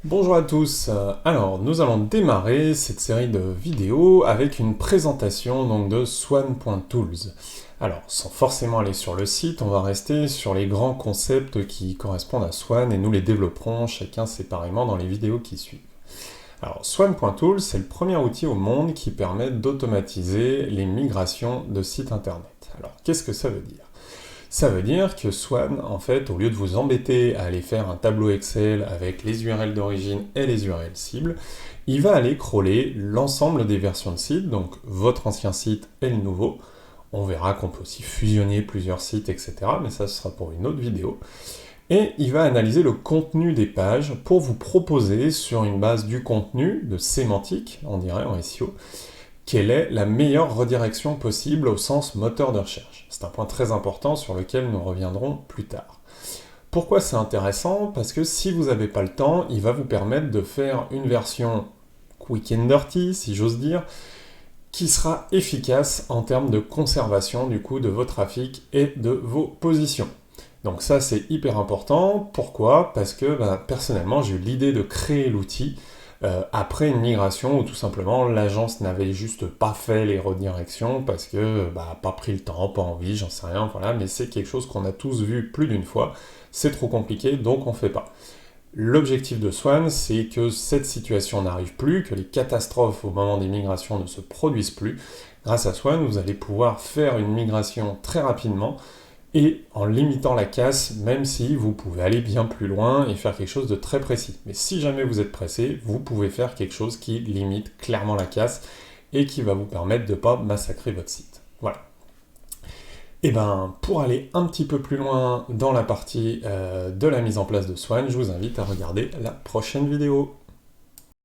Bonjour à tous, alors nous allons démarrer cette série de vidéos avec une présentation donc, de Swan.tools. Alors sans forcément aller sur le site, on va rester sur les grands concepts qui correspondent à Swan et nous les développerons chacun séparément dans les vidéos qui suivent. Alors Swan.tools, c'est le premier outil au monde qui permet d'automatiser les migrations de sites internet. Alors qu'est-ce que ça veut dire ? Ça veut dire que Swan, en fait, au lieu de vous embêter à aller faire un tableau Excel avec les URL d'origine et les URL cibles, il va aller crawler l'ensemble des versions de site, donc votre ancien site et le nouveau. On verra qu'on peut aussi fusionner plusieurs sites, etc. Mais ça, ce sera pour une autre vidéo. Et il va analyser le contenu des pages pour vous proposer, sur une base du contenu, de sémantique, on dirait en SEO, quelle est la meilleure redirection possible au sens moteur de recherche. C'est un point très important sur lequel nous reviendrons plus tard. Pourquoi c'est intéressant ? Parce que si vous n'avez pas le temps, il va vous permettre de faire une version quick and dirty, si j'ose dire, qui sera efficace en termes de conservation du coup de vos trafics et de vos positions. Donc ça c'est hyper important. Pourquoi ? Parce que personnellement j'ai eu l'idée de créer l'outil après une migration où tout simplement l'agence n'avait juste pas fait les redirections parce que pas pris le temps, pas envie, j'en sais rien, voilà, mais c'est quelque chose qu'on a tous vu plus d'une fois, c'est trop compliqué donc on fait pas. L'objectif de Swan, c'est que cette situation n'arrive plus, que les catastrophes au moment des migrations ne se produisent plus. Grâce à Swan, vous allez pouvoir faire une migration très rapidement et en limitant la casse, même si vous pouvez aller bien plus loin et faire quelque chose de très précis. Mais si jamais vous êtes pressé, vous pouvez faire quelque chose qui limite clairement la casse et qui va vous permettre de ne pas massacrer votre site. Voilà. Et pour aller un petit peu plus loin dans la partie de la mise en place de Swan, je vous invite à regarder la prochaine vidéo.